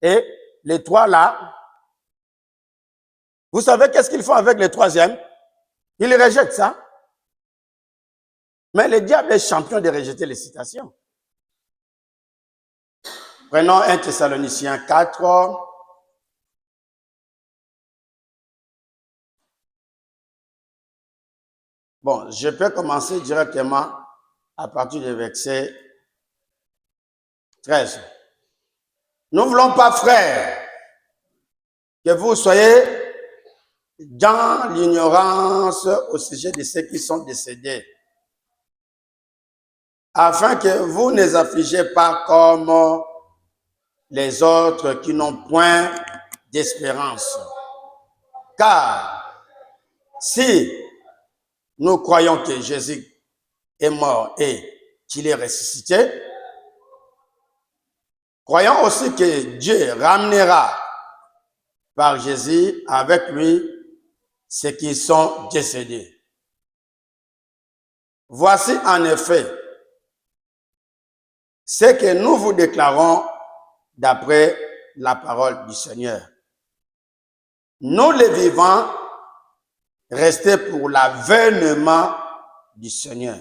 Et les trois là, vous savez qu'est-ce qu'ils font avec le troisième? Ils rejettent ça. Mais le diable est champion de rejeter les citations. Prenons 1 Thessaloniciens 4. Bon, je peux commencer directement à partir du verset 13. Nous ne voulons pas, frères, que vous soyez dans l'ignorance au sujet de ceux qui sont décédés, afin que vous ne les affligez pas comme les autres qui n'ont point d'espérance. Car si nous croyons que Jésus est mort et qu'il est ressuscité, croyons aussi que Dieu ramènera par Jésus avec lui ceux qui sont décédés. Voici en effet ce que nous vous déclarons d'après la parole du Seigneur. Nous les vivants, restés pour l'avènement du Seigneur.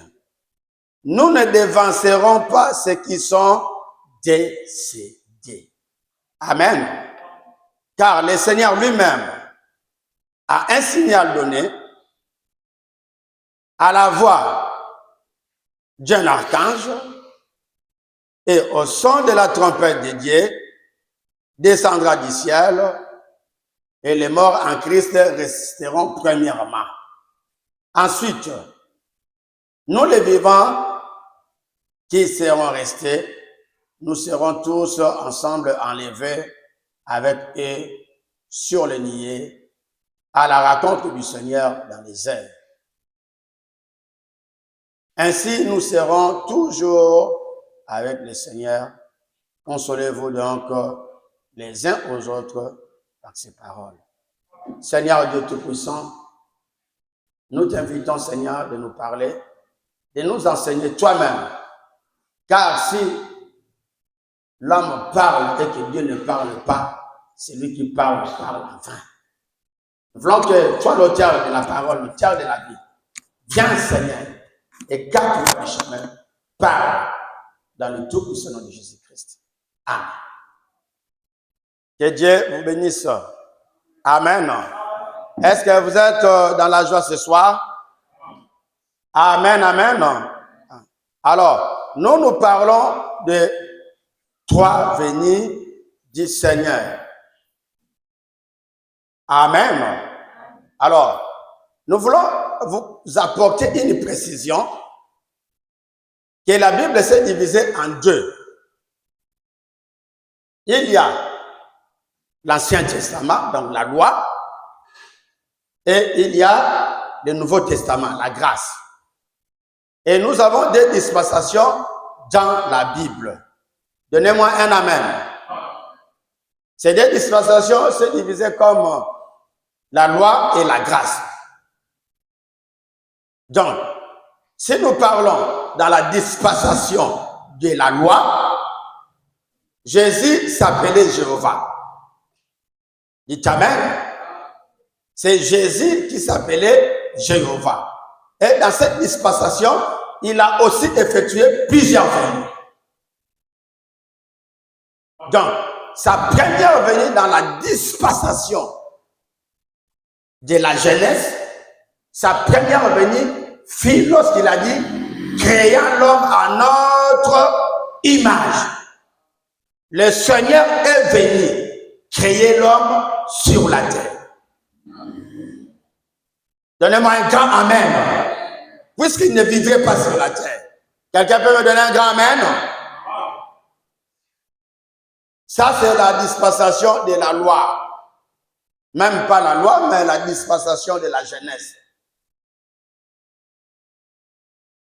Nous ne devancerons pas ceux qui sont décédés. Amen. Car le Seigneur lui-même a un signal donné à la voix d'un archange et au son de la trompette de Dieu descendra du ciel et les morts en Christ résisteront premièrement. Ensuite, nous les vivants qui seront restés, nous serons tous ensemble enlevés avec eux sur les nuées à la rencontre du Seigneur dans les airs. Ainsi, nous serons toujours avec le Seigneur. Consolez-vous donc les uns aux autres par ces paroles. Seigneur Dieu Tout-Puissant, nous t'invitons, Seigneur, de nous parler, de nous enseigner toi-même. Car si l'homme parle et que Dieu ne parle pas, c'est lui qui parle en vain. Nous voulons que toi, l'auteur de la parole, l'auteur de la vie, viens, Seigneur, et garde le chemin, parle dans le tout-puissant nom de Jésus-Christ. Amen. Que Dieu vous bénisse. Amen. Est-ce que vous êtes dans la joie ce soir? Amen, amen. Alors, nous parlons de trois venues du Seigneur. Amen. Alors, nous voulons vous apporter une précision que la Bible s'est divisée en deux. Il y a l'Ancien Testament, donc la loi, et il y a le Nouveau Testament, la grâce. Et nous avons des dispensations dans la Bible. Donnez-moi un amen. Ces deux dispensations se divisent comme la loi et la grâce. Donc, si nous parlons dans la dispensation de la loi, Jésus s'appelait Jéhovah. Dites amen. C'est Jésus qui s'appelait Jéhovah. Et dans cette dispensation, il a aussi effectué plusieurs venues. Donc, sa première venue dans la dispensation de la jeunesse, sa première venue fut lorsqu'il a dit « Créant l'homme à notre image ». Le Seigneur est venu créer l'homme sur la terre. Donnez-moi un grand amen. Puisqu'il ne vivrait pas sur la terre. Quelqu'un peut me donner un grand amen? Ça, c'est la dispensation de la loi. Même pas la loi, mais la dispensation de la jeunesse.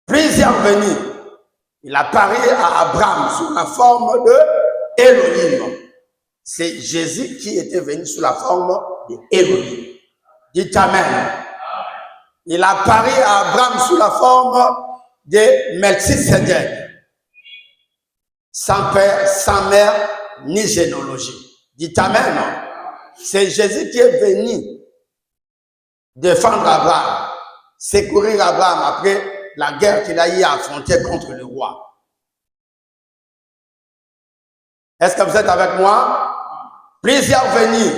Plusieurs venues. Il apparaît à Abraham sous la forme de Elohim. C'est Jésus qui était venu sous la forme de Elohim. Dites amen. Il apparaît à Abraham sous la forme de Melchisédek. Sans père, sans mère, ni généalogie. Dites Amen. C'est Jésus qui est venu défendre Abraham, secourir Abraham après la guerre qu'il a eu à affronter contre le roi. Est-ce que vous êtes avec moi? Plusieurs venus.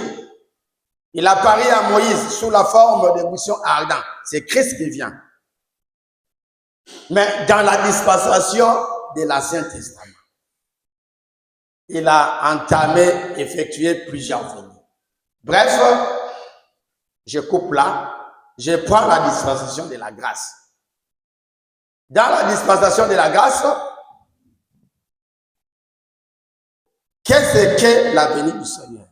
Il apparaît à Moïse sous la forme de buissons ardents. C'est Christ qui vient. Mais dans la dispensation de l'Ancien Testament, il a entamé, effectué plusieurs venues. Bref, je coupe là. Je prends la dispensation de la grâce. Dans la dispensation de la grâce, qu'est-ce que la venue du Seigneur?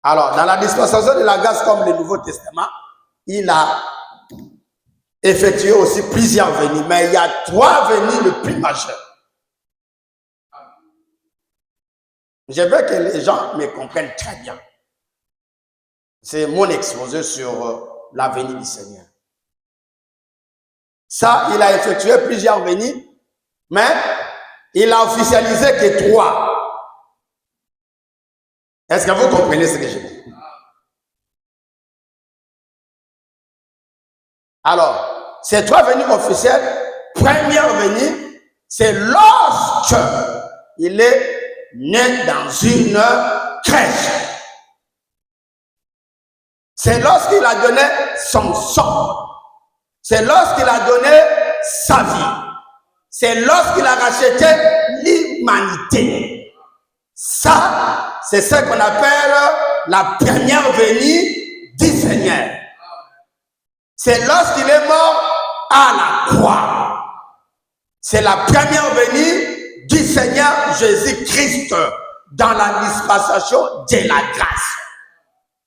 Alors, dans la dispensation de la grâce, comme le Nouveau Testament, il a effectué aussi plusieurs venues, mais il y a 3 venues les plus majeures. Je veux que les gens me comprennent très bien. C'est mon exposé sur la venue du Seigneur. Ça, il a effectué plusieurs venues, mais il a officialisé que 3. Est-ce que vous comprenez ce que je dis? Alors, ces 3 venues officielles, première venue, c'est lorsque il est né dans une crèche. C'est lorsqu'il a donné son sang. C'est lorsqu'il a donné sa vie. C'est lorsqu'il a racheté l'humanité. Ça, c'est ce qu'on appelle la première venue du Seigneur. C'est lorsqu'il est mort à la croix. C'est la première venue du Seigneur Jésus-Christ dans la dispensation de la grâce.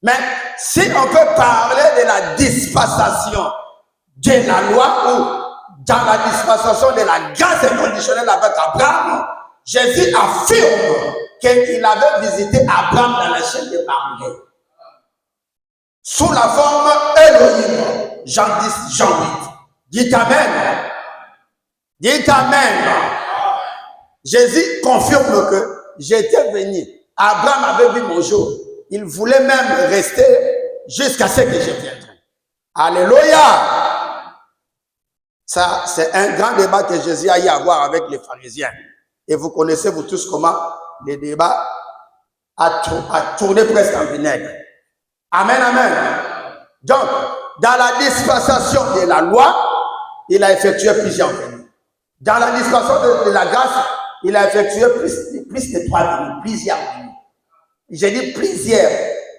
Mais si on peut parler de la dispensation de la loi ou dans la dispensation de la grâce inconditionnelle avec Abraham, Jésus affirme qu'il avait visité Abraham dans la chaîne de Mamré. Sous la forme Elohim. Jean 10, Jean 8. Dites Amen. Dites Amen. Jésus confirme que j'étais venu. Abraham avait vu mon jour. Il voulait même rester jusqu'à ce que je viendrai. Alléluia. Ça, c'est un grand débat que Jésus a eu à avoir avec les pharisiens. Et vous connaissez, vous tous, comment les débats a tourné presque en vinaigre. Amen, amen. Donc, dans la dispensation de la loi, il a effectué plusieurs venues. Dans la dispensation de la grâce, il a effectué plus de 3 venues, plusieurs venues. J'ai dit plusieurs,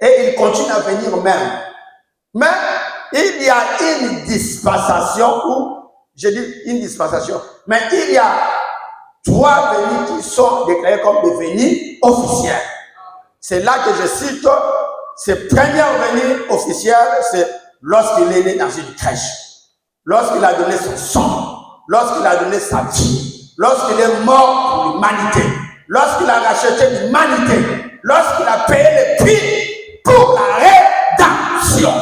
et il continue à venir même. Mais il y a une dispensation où, j'ai dit une dispensation, mais il y a 3 venues qui sont déclarées comme des venues officielles. C'est là que je cite ces premières venues officielles, c'est lorsqu'il est né dans une crèche, lorsqu'il a donné son sang, lorsqu'il a donné sa vie, lorsqu'il est mort pour l'humanité, lorsqu'il a racheté l'humanité, lorsqu'il a payé le prix pour la rédemption.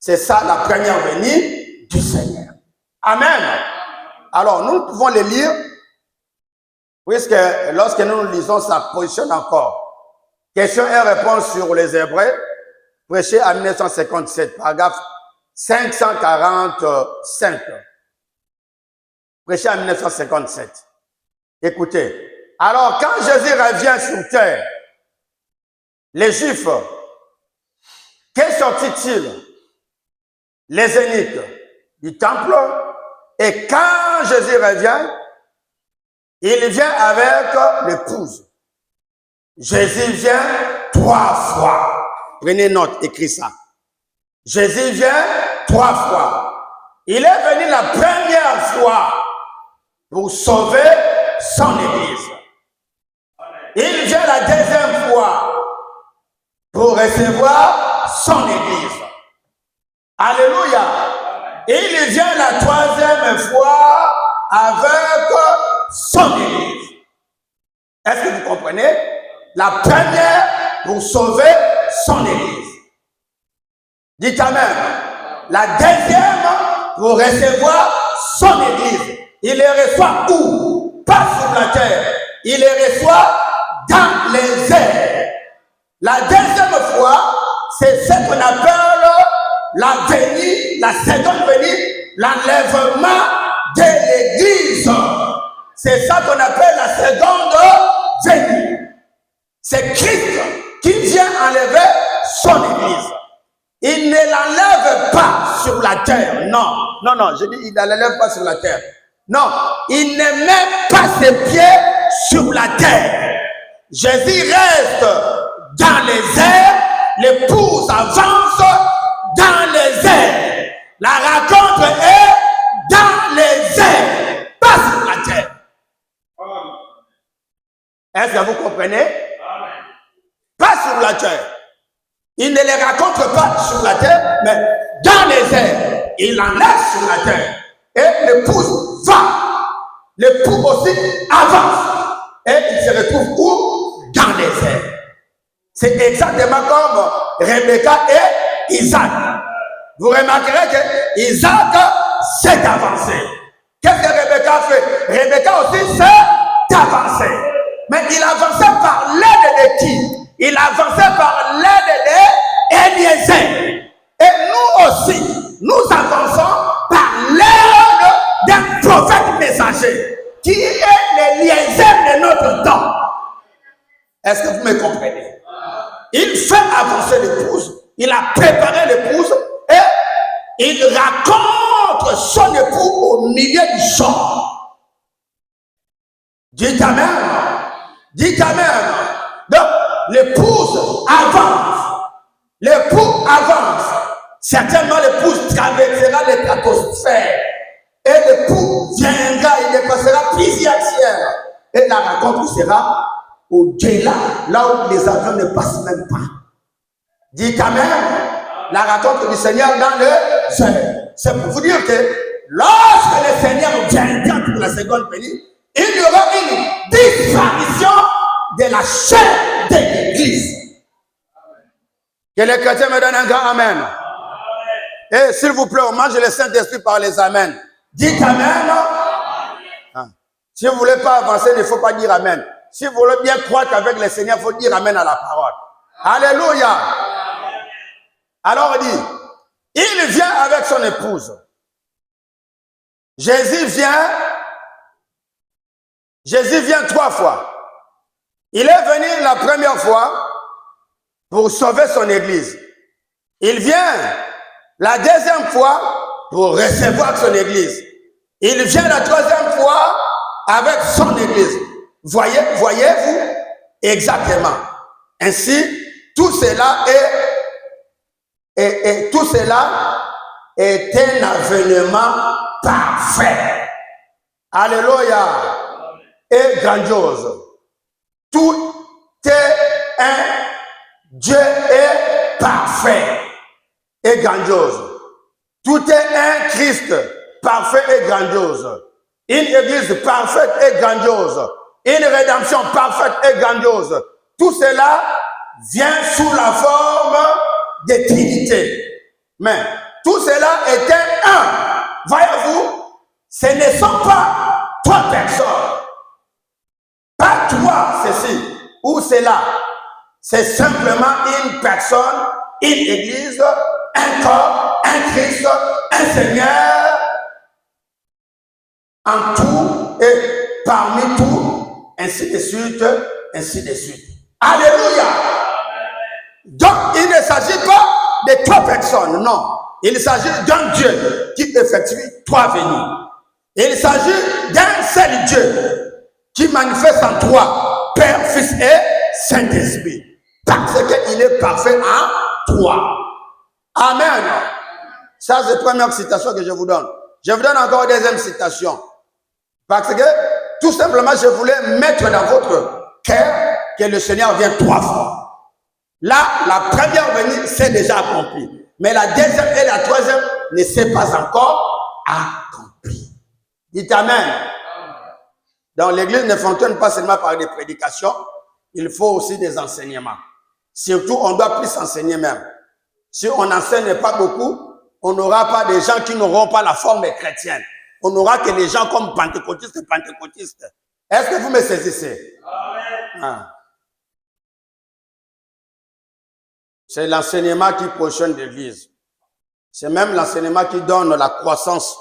C'est ça la première venue du Seigneur. Amen. Alors, nous pouvons le lire, puisque lorsque nous lisons, ça positionne encore. Question et réponse sur les Hébreux, prêché en 1957, paragraphe 545. Prêché en 1957. Écoutez. Alors, quand Jésus revient sur terre, les Juifs, que sortit-il? Les eunuques du temple. Et quand Jésus revient, il vient avec l'épouse. Jésus vient 3 fois. Prenez note, écris ça. Jésus vient 3 fois. Il est venu la première fois pour sauver son Église. Il vient la deuxième fois pour recevoir son Église. Alléluia. Il vient la 3e fois avec son Église. Est-ce que vous comprenez? La première pour sauver son Église. Dites Amen. La deuxième pour recevoir son Église. Il les reçoit où? Pas sur la terre. Il les reçoit dans les airs. La deuxième fois, c'est ce qu'on appelle la venue, la seconde venue, l'enlèvement de l'Église. C'est ça qu'on appelle la seconde venue. C'est Christ qui vient enlever son Église. Il ne l'enlève pas sur la terre. Non, non, non, je dis il ne l'enlève pas sur la terre. Non, il ne met pas ses pieds sur la terre. Jésus reste dans les airs, l'épouse avance dans les airs. La rencontre est dans les airs, pas sur la terre. Est-ce que vous comprenez? Pas sur la terre. Il ne les rencontre pas sur la terre, mais dans les airs. Il enlève sur la terre. Et l'épouse va. L'époux aussi avance. Et il se retrouve où? Dans les airs. C'est exactement comme Rebecca et Isaac. Vous remarquerez que Isaac s'est avancé. Qu'est-ce que Rebecca a fait? Rebecca aussi s'est avancé. Mais il avançait par l'aide de qui? Il avançait par l'aide d'Eliezer. Et nous aussi, nous avançons par l'aide d'un prophète messager qui est l'Eliezer de notre temps. Est-ce que vous me comprenez? Il fait avancer l'épouse, il a préparé l'épouse et il rencontre son époux au milieu du champ. Dites Amen. Dites Amen. Donc, l'épouse avance. L'époux avance. Certainement, l'épouse traversera les stratosphères. Et l'époux viendra, il dépassera plusieurs siècles. Et la rencontre sera au-delà, là où les avions ne passent même pas. Dites Amen. La rencontre du Seigneur dans le ciel. C'est pour vous dire que lorsque le Seigneur viendra pour la seconde venue, il y aura une disparition de la chair de l'Église. Que les chrétiens me donnent un grand Amen. Et s'il vous plaît, on mange le Saint-Esprit par les Amen. Dites Amen. Ah. Si vous ne voulez pas avancer, il ne faut pas dire Amen. Si vous voulez bien croître avec le Seigneur, il faut dire Amen à la parole. Alléluia. Alors il dit, il vient avec son épouse. Jésus vient 3 fois. Il est venu la première fois pour sauver son église. Il vient la deuxième fois pour recevoir son église. Il vient la troisième fois avec son église. Voyez-vous? Exactement. Ainsi, tout cela est un avènement parfait. Alléluia. Et grandiose. Tout est un Dieu est parfait et grandiose. Tout est un Christ parfait et grandiose. Une église parfaite et grandiose. Une rédemption parfaite et grandiose. Tout cela vient sous la forme de Trinité. Mais tout cela est un. Voyez-vous, ce ne sont pas 3 personnes. Pas 3, ceci ou cela. C'est simplement une personne, une église, un corps, un Christ, un Seigneur. En tout et parmi tout, ainsi de suite, ainsi de suite. Alléluia. Donc, il ne s'agit pas de 3 personnes, non. Il s'agit d'un Dieu qui effectue 3 venues. Il s'agit d'un seul Dieu qui manifeste en 3, Père, Fils et Saint-Esprit. Parce qu'il est parfait en 3. Amen. Ça, c'est la première citation que je vous donne. Je vous donne encore une deuxième citation. Parce que, tout simplement, je voulais mettre dans votre cœur que le Seigneur vient 3 fois. Là, la première venue, c'est déjà accompli. Mais la deuxième et la troisième ne s'est pas encore accompli. Dites Amen. Donc, l'église ne fonctionne pas seulement par des prédications, il faut aussi des enseignements. Surtout, on doit plus enseigner même. Si on n'enseigne pas beaucoup, on n'aura pas des gens qui n'auront pas la forme chrétienne. On n'aura que des gens comme pentecôtistes et pentecôtistes. Est-ce que vous me saisissez? Amen. C'est l'enseignement qui prochaine l'église. C'est même l'enseignement qui donne la croissance,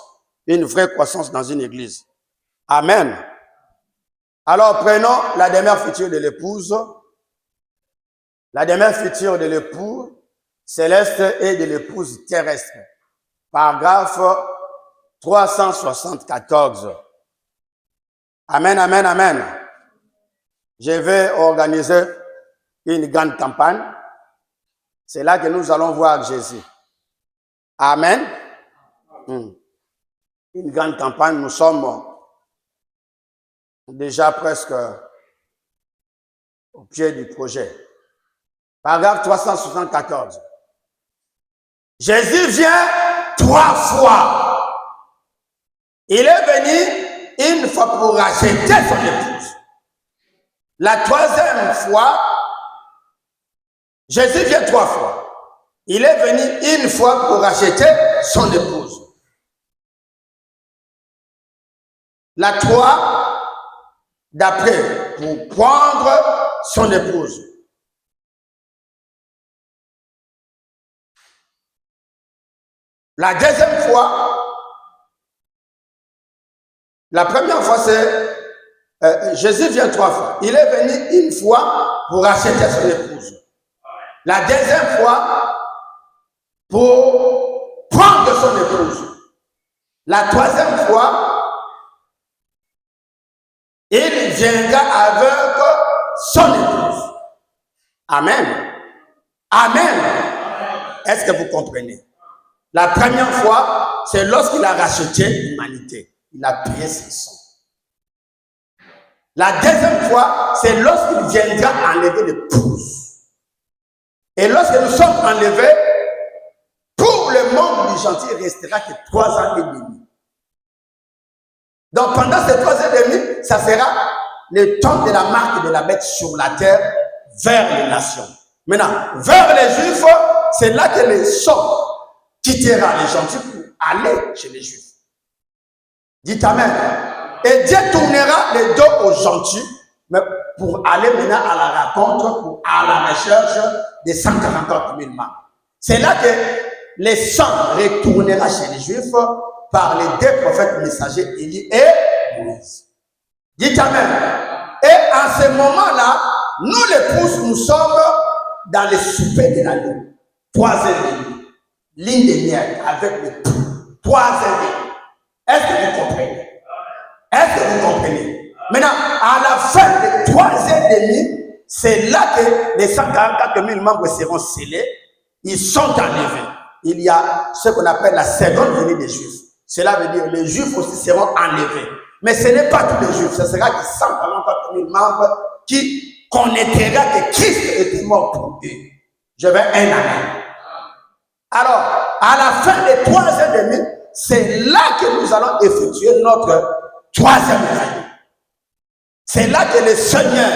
une vraie croissance dans une église. Amen. Alors prenons la demeure future de l'épouse, la demeure future de l'époux céleste et de l'épouse terrestre. Paragraphe 374. Amen, amen, amen. Je vais organiser une grande campagne. C'est là que nous allons voir Jésus. Amen. Une grande campagne, nous sommes déjà presque au pied du projet. Paragraphe 374. Jésus vient 3 fois. Il est venu une fois pour racheter son épouse. La 3e fois, Jésus vient 3 fois. Il est venu une fois pour racheter son épouse. La 3, d'après, pour prendre son épouse. La 2e fois, la première fois c'est Jésus vient 3 fois. Il est venu une fois pour racheter son épouse. La 2e fois, pour prendre son épouse. La 3e fois, il viendra avec son épouse. Amen. Amen. Est-ce que vous comprenez? La première fois, c'est lorsqu'il a racheté l'humanité. Il a payé ses sangs. La 2e fois, c'est lorsqu'il viendra enlever l'épouse. Et lorsque nous sommes enlevés, pour le monde du gentil, il ne restera que 3 ans et demi. Donc pendant ces 3 ans et demi, ça sera le temps de la marque de la bête sur la terre vers les nations. Maintenant, vers les Juifs, c'est là que les sommes quittera les gentils pour aller chez les Juifs. Dites Amen. Et Dieu tournera les dos aux gentils, mais pour aller maintenant à la rencontre, à la recherche des 144 000 membres. C'est là que les sangs retournera chez les Juifs par les 2 prophètes messagers, Élie et Moïse. Dites Amen. Et en ce moment-là, nous l'épouse, nous sommes dans les soupers de la lune. 3e ligne de miel avec l'époux. 3e. Est-ce que vous comprenez? Est-ce que vous comprenez? Maintenant, à la fin des 3e demi, c'est là que les 144 000 membres seront scellés. Ils sont enlevés. Il y a ce qu'on appelle la seconde venue des Juifs. Cela veut dire que les Juifs aussi seront enlevés. Mais ce n'est pas tous les Juifs. Ce sera que 144 000 membres qui connaîtront que Christ était mort pour eux. Je vais un amen. Alors, à la fin des 3e demi, c'est là que nous allons effectuer notre 3e venue. C'est là que le Seigneur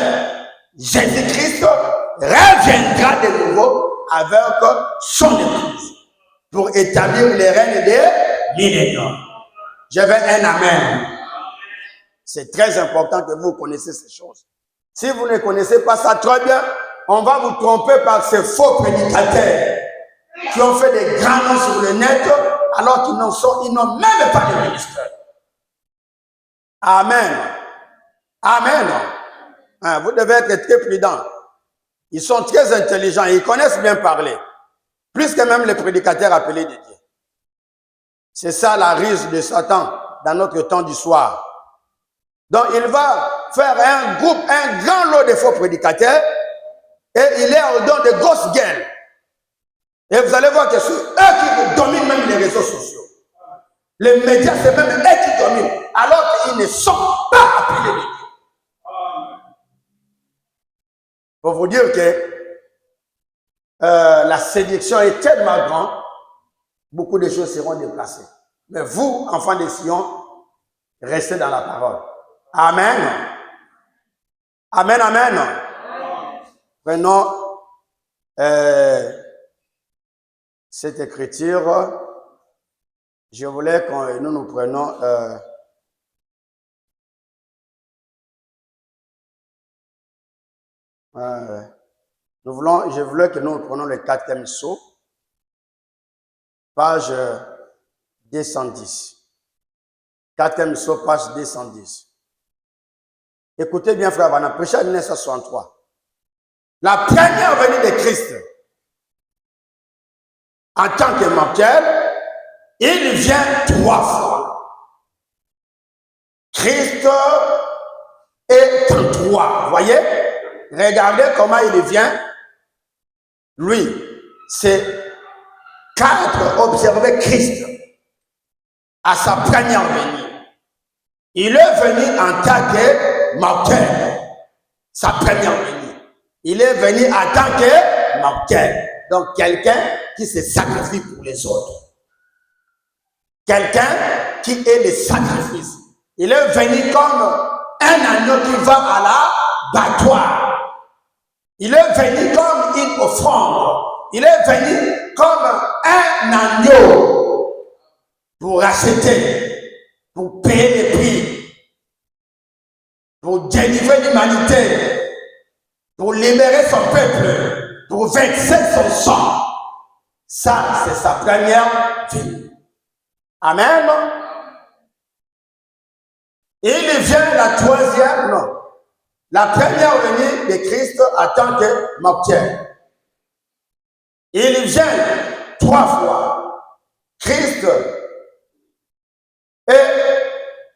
Jésus-Christ reviendra de nouveau avec son épouse pour établir les règnes des millénaires. Je vais un amen. C'est très important que vous connaissiez ces choses. Si vous ne connaissez pas ça très bien, on va vous tromper par ces faux prédicateurs qui ont fait des grands noms sur le net alors qu'ils n'ont même pas de ministère. Amen. Amen. Vous devez être très prudents. Ils sont très intelligents, ils connaissent bien parler. Plus que même les prédicateurs appelés de Dieu. C'est ça la ruse de Satan dans notre temps du soir. Donc il va faire un groupe, un grand lot de faux prédicateurs et il est au don de grosses guerres. Et vous allez voir que c'est eux qui dominent même les réseaux sociaux. Les médias, c'est même eux qui dominent, alors qu'ils ne sont pas appelés de Dieu. Pour vous dire que la séduction est tellement grande, beaucoup de choses seront déplacées. Mais vous, enfants de Sion, restez dans la parole. Amen. Amen, amen. Prenons cette écriture. Je voulais que nous prenions Je voulais que nous prenions le 4e saut, page 210. 4e saut, page 210. Écoutez bien, frère Vanna, prêché en 1963. La première venue de Christ, en tant que mortel, il vient 3 fois. Christ est en 3. Voyez? Regardez comment il vient. Lui, c'est 4 observer Christ à sa première venue. Il est venu en tant que mortel. Sa première venue. Il est venu en tant que mortel. Donc, quelqu'un qui se sacrifie pour les autres. Quelqu'un qui est le sacrifice. Il est venu comme un agneau qui va à l'abattoir. Il est venu comme une offrande. Il est venu comme un agneau pour racheter, pour payer les prix, pour délivrer l'humanité, pour libérer son peuple, pour verser son sang. Ça, c'est sa première venue. Amen. Il vient la 3e, non. La première venue de Christ en tant que mortel. Il vient 3 fois. Christ est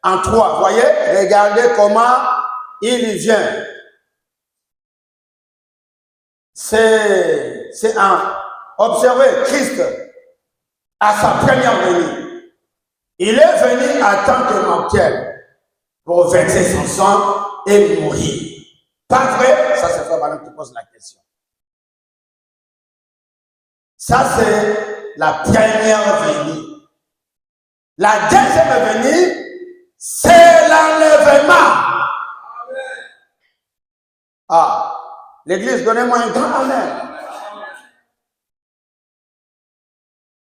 en 3. Voyez, regardez comment il vient. C'est un. Observez Christ à sa première venue. Il est venu en tant que mortel pour verser son sang et mourir. Pas vrai? Ça, c'est Frère Branham qui pose la question. Ça, c'est la première venue. La deuxième venue, c'est l'enlèvement. Ah, l'église, donnez-moi un grand amen.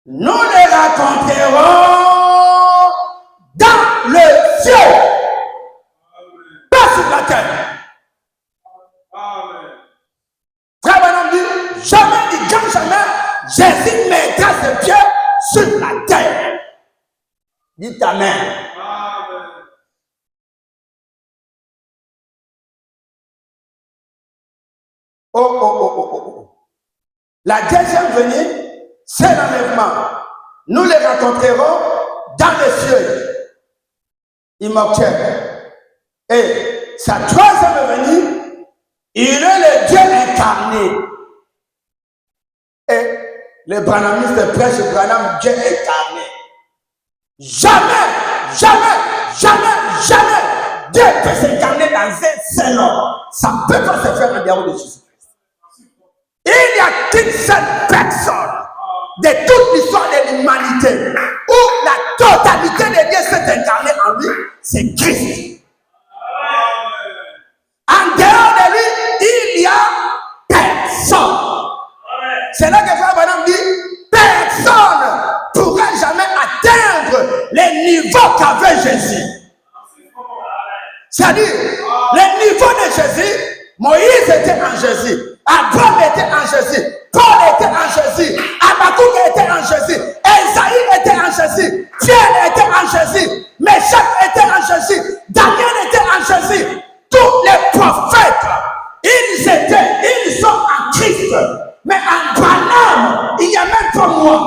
Nous les raconterons dans le ciel, pas sur la terre. Frère Branham dit, jamais, dit quand jamais, Jésus mettra ses pieds sur la terre. Dites amen. Oh. La deuxième venue, c'est l'enlèvement. Nous les raconterons dans les cieux immortels. Et sa 3e venue, il est le Dieu incarné. Et les branhamistes prêchent Branham, Dieu incarné. Jamais Dieu peut s'incarner dans un seul homme. Ça ne peut pas se faire en dehors de Jésus-Christ. Il n'y a qu'une seule personne de toute l'histoire de l'humanité où la totalité de Dieu s'est incarnée en lui, c'est Christ. En dehors de lui, il n'y a personne. C'est là que Frère Branham dit, personne ne pourra jamais atteindre les niveaux qu'avait Jésus. C'est-à-dire, les niveaux de Jésus, Moïse était en Jésus, Abraham était en Jésus, Paul était en Jésus, Habakkuk était en Jésus, Esaïe était en Jésus, Pierre était en Jésus, Meshach était en Jésus, Daniel était en Jésus. Tous les prophètes, ils sont en Christ. Mais en Branham, il n'y a même pas moi.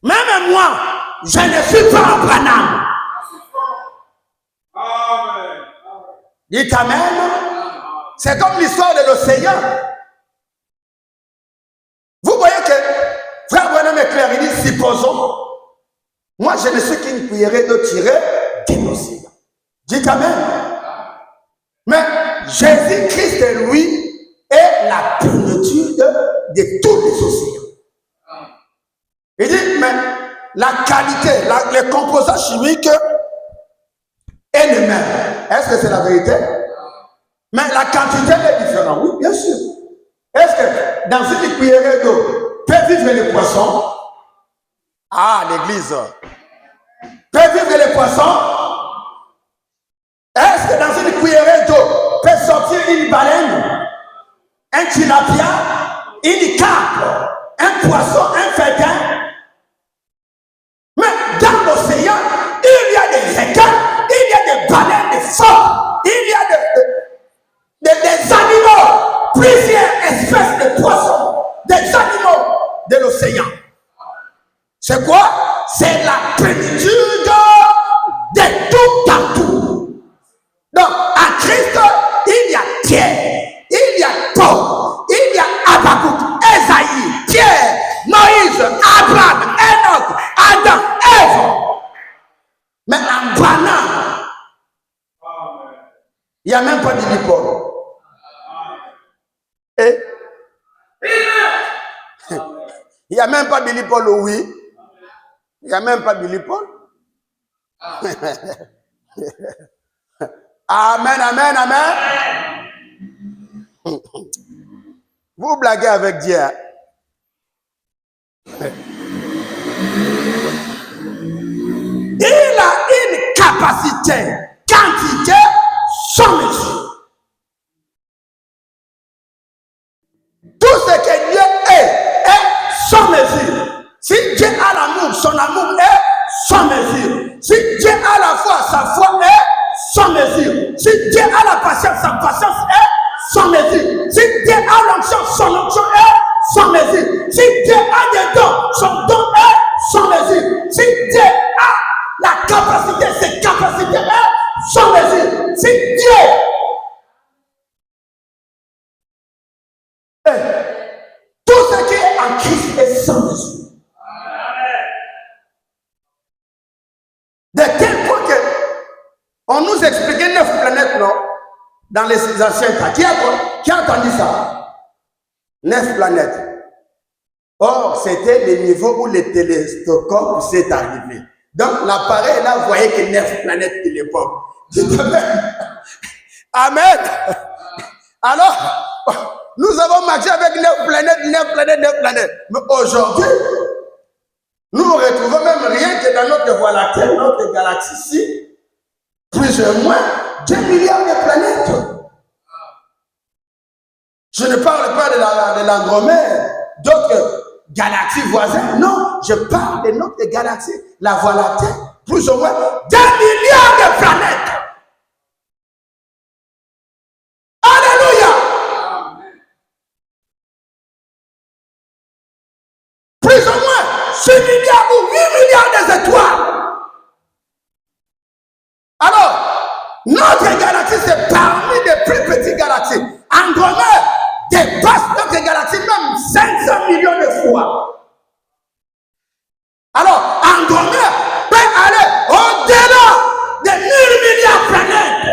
Même moi, je ne suis pas en Branham. Dites amen. C'est comme l'histoire de l'océan. Vous voyez que Frère Branham est clair, il dit, supposons, moi je ne suis qu'une cuillerée d'eau tirée de l'océan. Dites amen. Mais Jésus-Christ, lui, est la plénitude de tous les océans. Il dit, mais la qualité, les composants chimiques est le même. Est-ce que c'est la vérité? Mais la quantité est différente. Oui, bien sûr. Est-ce que dans une cuillerée d'eau peut vivre les poissons? Ah, l'église. Peut vivre les poissons? Est-ce que dans une cuillerée d'eau peut une baleine, un tilapia, une carpe, un poisson, un fétin. Mais dans l'océan, il y a des requins, il y a des baleines, des phoques, il y a des animaux, plusieurs espèces de poissons, des animaux de l'océan. C'est quoi? C'est la plénitude de tout en tout. Donc, en Christ, il y a Pierre, il y a Paul, il y a Habakkuk, Esaïe, Pierre, Moïse, Abraham, Enoch, Adam, Ève. Mais en Branham, il n'y a même pas de Paul. Et il n'y a même pas Billy Paul, oui. Il n'y a même pas Billy Paul. Amen, amen, amen. Vous blaguez avec Dieu. Il a une capacité, quantité, sans mesure. Tout ce que Dieu est sans mesure. Si Dieu a l'amour, son amour est sans mesure. Si Dieu a la foi est sans mesure. Si Dieu a la patience, sa patience est sans mesure. Si Dieu a l'onction, son onction est sans mesure. Si Dieu a des dons, son don est sans mesure. Si Dieu a la capacité, ses capacités est sans mesure. Si Dieu tout ce qui est en Christ est sans mesure. De tel point que on nous expliquait 9 planètes, non? Dans les anciens temps. Qui a entendu ça? 9 planètes. Or, c'était le niveau où le télescope s'est arrivé. Donc, l'appareil là voyait que 9 planètes de l'époque. Amen. Alors, nous avons marché avec 9 planètes, 9 planètes, 9 planètes. Mais aujourd'hui, nous ne retrouvons même rien que dans notre Voie lactée, notre galaxie-ci, plus ou moins 2 milliards de planètes. Je ne parle pas de l'Andromède, d'autres galaxies voisines. Non, je parle de notre galaxie, la Voie lactée, plus ou moins 2 milliards de planètes. Alléluia! Plus ou moins 6 milliards ou 8 milliards d'étoiles. Alors, notre galaxie, c'est parmi les plus petites galaxies. Andromède dépasse notre galaxie même 500 millions de fois. Alors, Andromède peut aller au-delà de 1000 milliards de planètes.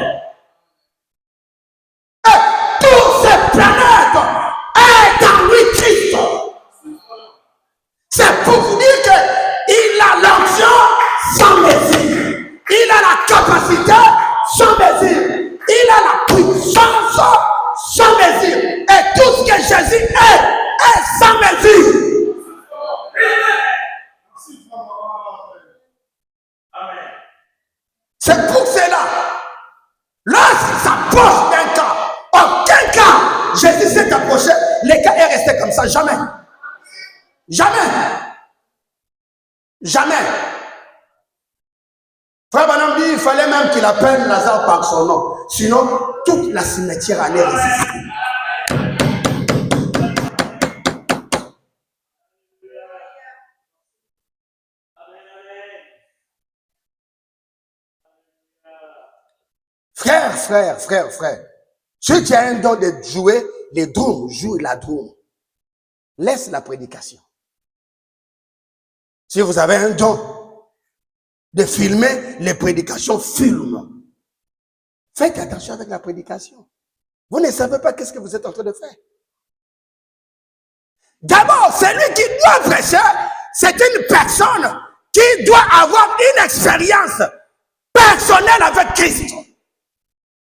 Et toutes ces planètes sont en lui Christ. C'est pour vous dire qu'il a l'onction sans mesure. Il a la capacité sans mesure. Il a la puissance sans mesure. Et tout ce que Jésus est sans mesure. C'est pour cela, lorsqu'il s'approche d'un cas, aucun cas, Jésus s'est approché, les cas est resté comme ça, jamais. Jamais. Jamais. Frère Branham dit, il fallait même qu'il appelle Lazare par son nom. Sinon, toute la cimetière allait résister. Frère. Si tu as un don de jouer les drums, joue la drum. Laisse la prédication. Si vous avez un don de filmer les prédications, filme. Faites attention avec la prédication. Vous ne savez pas qu'est-ce que vous êtes en train de faire. D'abord, celui qui doit prêcher, c'est une personne qui doit avoir une expérience personnelle avec Christ.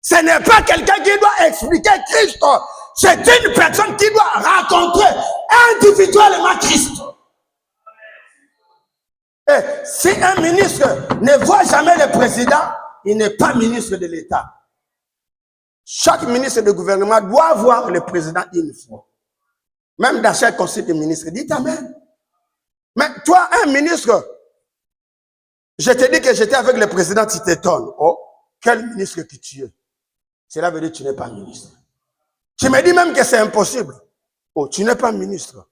Ce n'est pas quelqu'un qui doit expliquer Christ. C'est une personne qui doit rencontrer individuellement Christ. Et si un ministre ne voit jamais le président, il n'est pas ministre de l'État. Chaque ministre de gouvernement doit voir le président une fois. Même dans chaque conseil de ministres. Dites amen. Mais toi, un ministre, je te dis que j'étais avec le président, tu t'étonnes. Oh, quel ministre que tu es. Cela veut dire que tu n'es pas ministre. Tu me dis même que c'est impossible. Oh, tu n'es pas ministre.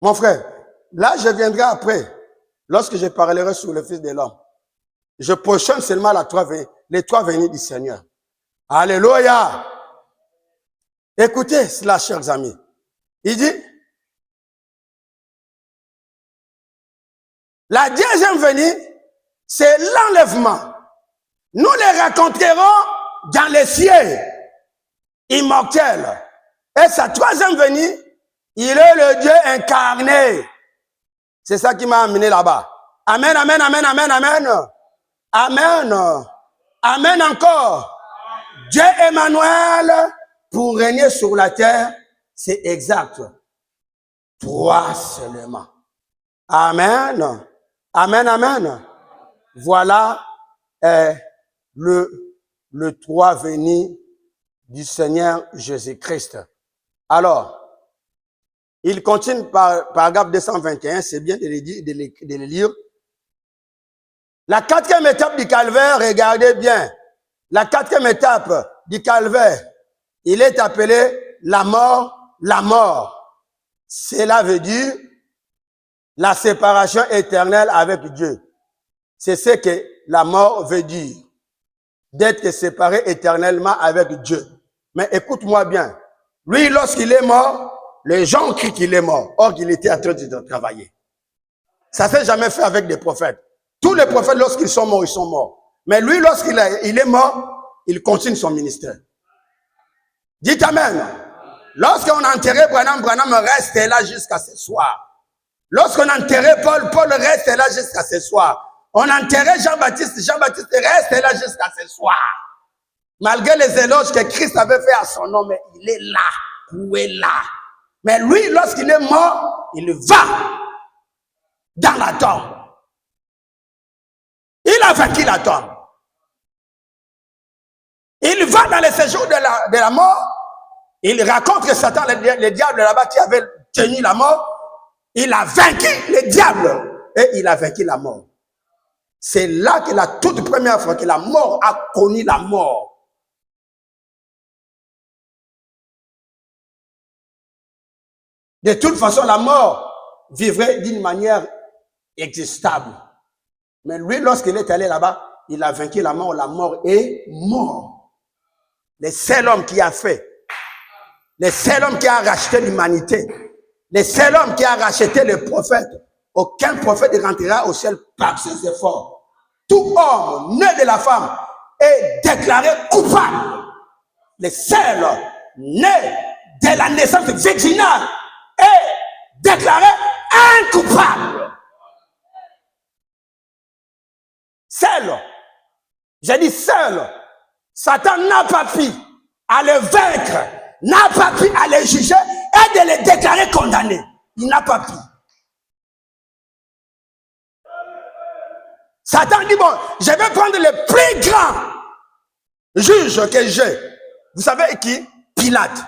Mon frère, là, je viendrai après, lorsque je parlerai sur le Fils de l'homme. Je prochaine seulement les trois venues du Seigneur. Alléluia. Écoutez cela, chers amis. Il dit, la deuxième venue, c'est l'enlèvement. Nous les raconterons dans les cieux immortels. Et sa troisième venue, il est le Dieu incarné. C'est ça qui m'a amené là-bas. Amen, amen, amen, amen, amen. Amen. Amen encore. Dieu Emmanuel, pour régner sur la terre, c'est exact. 3 seulement. Amen. Amen, amen. Voilà le 3 venu du Seigneur Jésus-Christ. Alors, il continue par paragraphe 221, c'est bien de le lire. La 4e étape du calvaire, regardez bien. La 4e étape du calvaire, il est appelé la mort, la mort. Cela veut dire la séparation éternelle avec Dieu. C'est ce que la mort veut dire. D'être séparé éternellement avec Dieu. Mais écoute-moi bien. Lui, lorsqu'il est mort, les gens crient qu'il est mort. Or, qu'il était en train de travailler. Ça ne s'est jamais fait avec des prophètes. Tous les prophètes, lorsqu'ils sont morts, ils sont morts. Mais lui, lorsqu'il est mort, il continue son ministère. Dites amen. Lorsqu'on a enterré Branham, Branham reste là jusqu'à ce soir. Lorsqu'on a enterré Paul, Paul reste là jusqu'à ce soir. On a enterré Jean-Baptiste, Jean-Baptiste reste là jusqu'à ce soir. Malgré les éloges que Christ avait fait à son nom, mais il est là. Où est là? Mais lui, lorsqu'il est mort, il va dans la tombe. Il a vaincu la tombe. Il va dans les séjours de la mort. Il raconte que Satan, le diable là-bas qui avait tenu la mort, il a vaincu le diable et il a vaincu la mort. C'est là que la toute première fois que la mort a connu la mort. De toute façon, la mort vivrait d'une manière existable. Mais lui, lorsqu'il est allé là-bas, il a vaincu la mort est mort. Le seul homme qui a fait, le seul homme qui a racheté l'humanité, le seul homme qui a racheté les prophètes, aucun prophète ne rentrera au ciel par ses efforts. Tout homme né de la femme est déclaré coupable. Le seul né de la naissance virginale est déclaré incoupable. Seul. J'ai dit seul. Satan n'a pas pu à le vaincre, n'a pas pu à le juger et de le déclarer condamné. Il n'a pas pu. Satan dit, bon, je vais prendre le plus grand juge que j'ai. Vous savez qui? Pilate.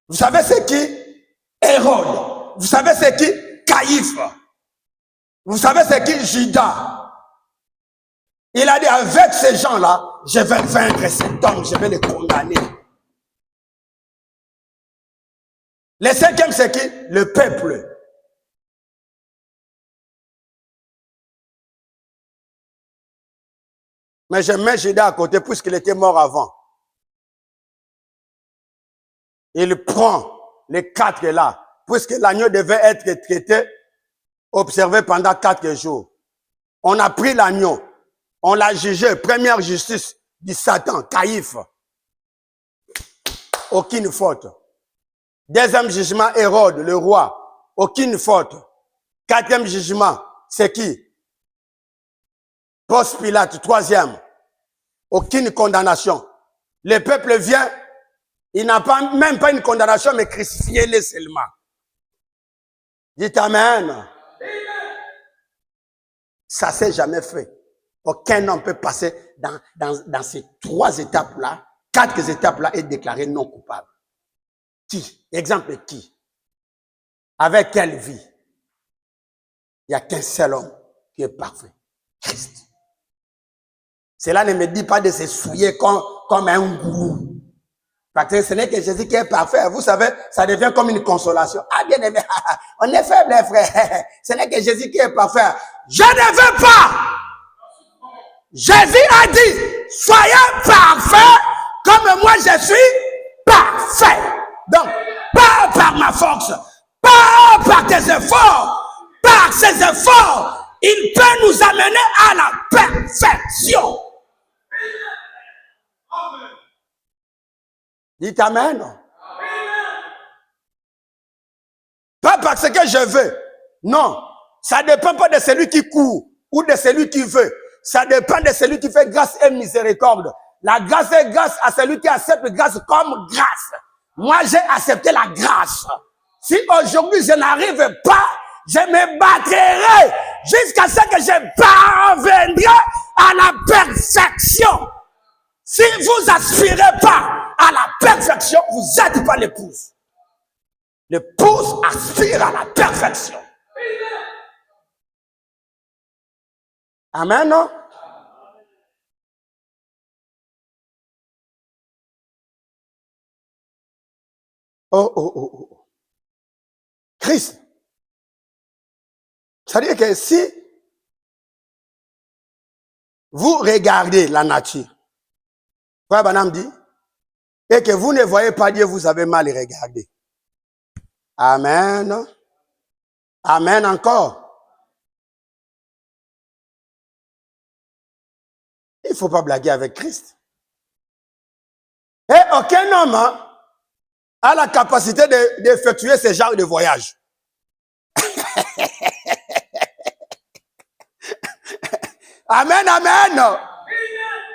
Vous savez c'est qui? Hérode. Vous savez c'est qui? Caïphe. Vous savez c'est qui? Judas. Il a dit, avec ces gens-là, je vais vaincre cet homme, je vais le condamner. Le 5e, c'est qui? Le peuple. Mais je mets Judas à côté puisqu'il était mort avant. Il prend les 4 là, puisque l'agneau devait être traité, observé pendant 4 jours. On a pris l'agneau. On l'a jugé, première justice du Satan, Caïphe. Aucune faute. Deuxième jugement, Hérode, le roi. Aucune faute. 4e jugement, c'est qui? Ponce Pilate, 3e. Aucune condamnation. Le peuple vient, il n'a pas, même pas une condamnation, mais crucifiez-les seulement. Dites amen. Ça s'est jamais fait. Aucun homme peut passer dans ces 3 étapes-là, 4 étapes-là et déclarer non coupable. Qui? Exemple, qui? Avec quelle vie? Il n'y a qu'un seul homme qui est parfait. Christ. Cela ne me dit pas de se souiller comme un gourou. Parce que ce n'est que Jésus qui est parfait. Vous savez, ça devient comme une consolation. Ah, bien aimé, on est faible, frère. Ce n'est que Jésus qui est parfait. Je ne veux pas. Jésus a dit, soyez parfaits comme moi je suis parfait. Donc, pas par ma force, pas par tes efforts, par ses efforts, il peut nous amener à la perfection. Dites Amen. Pas parce que je veux. Non. Ça ne dépend pas de celui qui court ou de celui qui veut. Ça dépend de celui qui fait grâce et miséricorde. La grâce est grâce à celui qui accepte grâce comme grâce. Moi, j'ai accepté la grâce. Si aujourd'hui je n'arrive pas, je me battrai jusqu'à ce que je parviendrai à la perfection. Si vous aspirez pas à la perfection, vous n'êtes pas l'épouse. L'épouse aspire à la perfection. Amen, non? Oh. Christ. C'est-à-dire que si vous regardez la nature, Frère Branham dit, et que vous ne voyez pas Dieu, vous avez mal regardé. Amen. Amen encore. Il ne faut pas blaguer avec Christ. Et aucun homme a la capacité d'effectuer ce genre de voyage. Amen, amen.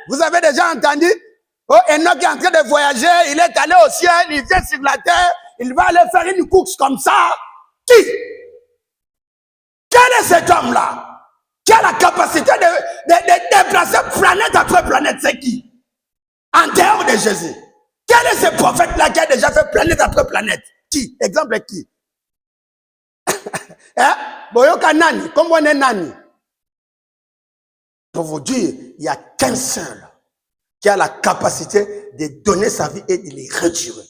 Vous avez déjà entendu? Oh, Enoch est en train de voyager, il est allé au ciel, il vient sur la terre, il va aller faire une course comme ça. Qui? Quel est cet homme-là? Qui a la capacité de déplacer planète après planète? C'est qui? En dehors de Jésus. Quel est ce prophète-là qui a déjà fait planète après planète? Qui? Exemple qui? Boyoka nani? Comme on est nani? Pour vous dire, il n'y a qu'un seul qui a la capacité de donner sa vie et de les retirer.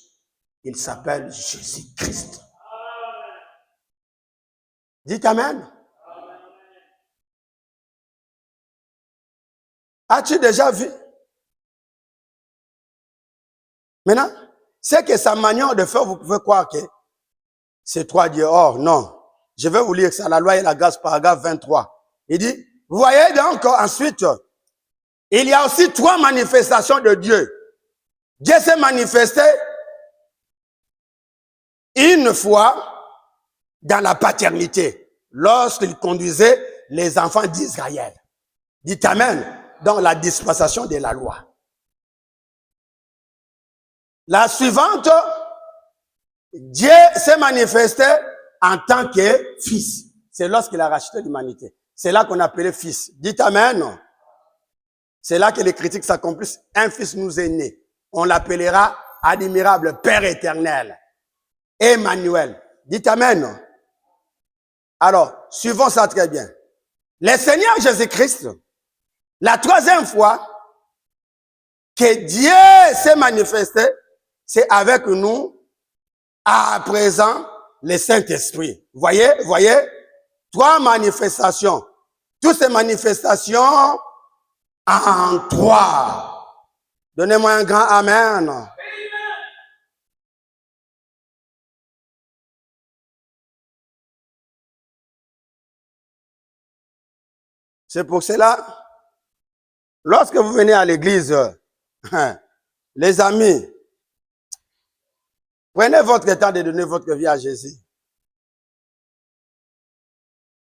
Il s'appelle Jésus-Christ. Dites Amen. As-tu déjà vu? Maintenant, c'est que sa manière de faire, vous pouvez croire que c'est 3 dieux. Or, non. Je vais vous lire ça, la loi et la grâce, paragraphe 23. Il dit, vous voyez donc ensuite, il y a aussi 3 manifestations de Dieu. Dieu s'est manifesté une fois dans la paternité, lorsqu'il conduisait les enfants d'Israël. Dites Amen. Dans la dispensation de la loi. La suivante, Dieu s'est manifesté en tant que fils. C'est lorsqu'il a racheté l'humanité. C'est là qu'on appelait fils. Dites Amen. C'est là que les critiques s'accomplissent. Un fils nous est né. On l'appellera admirable Père éternel. Emmanuel. Dites Amen. Alors, suivons ça très bien. Le Seigneur Jésus-Christ, la 3e fois que Dieu s'est manifesté, c'est avec nous, à présent, le Saint-Esprit. Voyez, 3 manifestations. Toutes ces manifestations en 3. Donnez-moi un grand Amen. C'est pour cela, lorsque vous venez à l'église, les amis, prenez votre temps de donner votre vie à Jésus.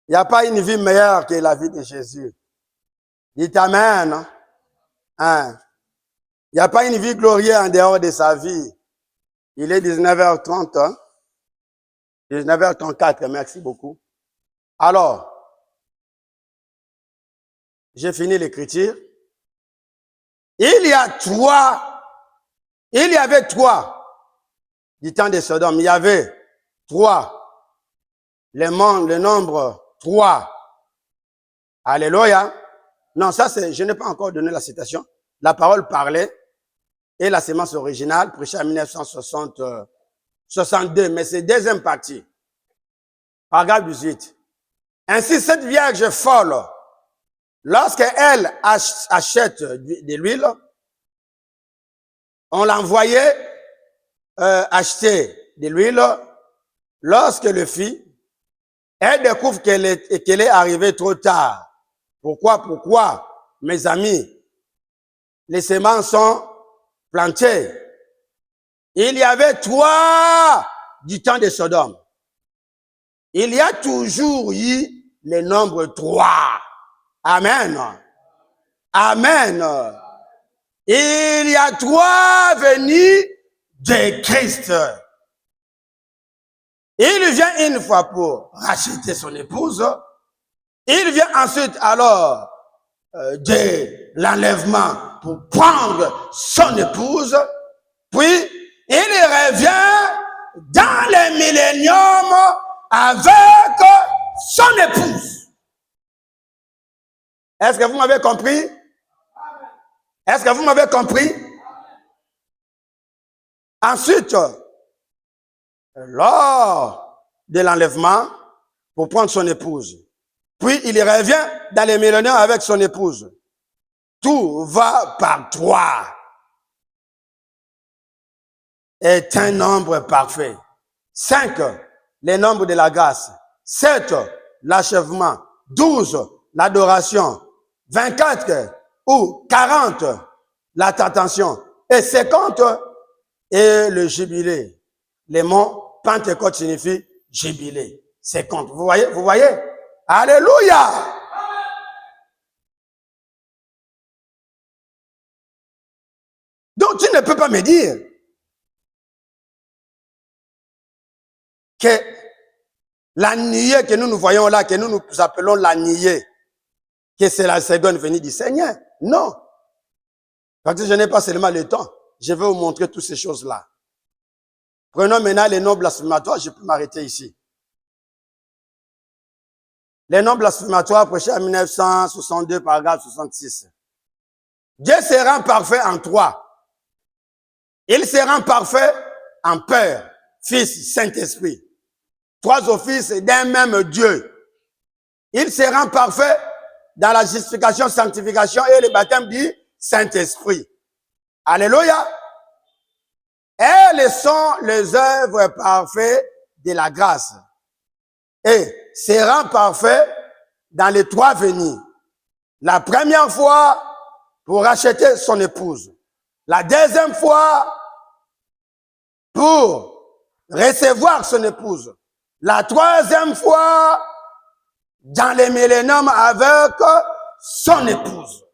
Il n'y a pas une vie meilleure que la vie de Jésus. Dites Amen. Il n'y a pas une vie glorieuse en dehors de sa vie. Il est 19h30. 19h34, merci beaucoup. Alors, j'ai fini l'écriture. Il y avait trois du temps de Sodome. Il y avait trois. Le nombre 3. Alléluia. Non, ça c'est, je n'ai pas encore donné la citation. La parole parlait et la sémence originale, prêchée en 1962, mais c'est deuxième partie. Paragraphe 18. Ainsi, cette vierge folle, lorsqu'elle achète de l'huile, on l'envoyait acheter de l'huile. Lorsqu'elle le fit, elle découvre qu'elle est arrivée trop tard. Pourquoi, mes amis? Les semences sont plantées. Il y avait 3 du temps de Sodome. Il y a toujours eu le nombre 3. Amen. Amen. Il y a 3 venus de Christ. Il vient une fois pour racheter son épouse. Il vient ensuite alors de l'enlèvement pour prendre son épouse. Puis, il revient dans le millénium avec son épouse. Est-ce que vous m'avez compris? Est-ce que vous m'avez compris? Ensuite, lors de l'enlèvement, pour prendre son épouse. Puis, il revient dans les millénaires avec son épouse. Tout va par 3. Est un nombre parfait. 5, les nombres de la grâce. 7, l'achèvement. 12, l'adoration. 24 ou 40, la tentation. Et 50, et le jubilé. Les mots Pentecôte signifie jubilé. 50. Vous voyez? Alléluia! Donc tu ne peux pas me dire que la nuée que nous voyons là, que nous appelons la nuée, que c'est la seconde venue du Seigneur. Non. Parce que je n'ai pas seulement le temps. Je vais vous montrer toutes ces choses-là. Prenons maintenant les noms blasphématoires. Je peux m'arrêter ici. Les noms blasphématoires prêchés en 1962, paragraphe 66. Dieu se rend parfait en 3. Il se rend parfait en Père, Fils, Saint-Esprit. 3 offices d'un même Dieu. Il se rend parfait dans la justification, sanctification et le baptême du Saint-Esprit. Alléluia. Elles sont les œuvres parfaites de la grâce. Et se rend parfait dans les 3 venues. La première fois, pour racheter son épouse. La deuxième fois, pour recevoir son épouse. La 3e fois, dans les milléniums avec son épouse.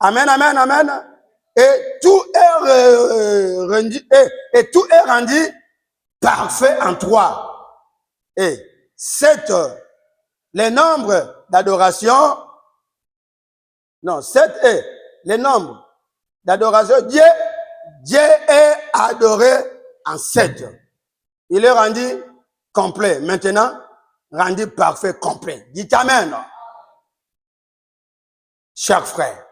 Amen, amen, amen. Et tout est rendu parfait en 3. Et 7, les nombres d'adoration. Non, 7 est les nombres d'adoration. Dieu est adoré en 7. Il est rendu complet. Maintenant, rendu parfait, complet. Dites amen. Chers frères,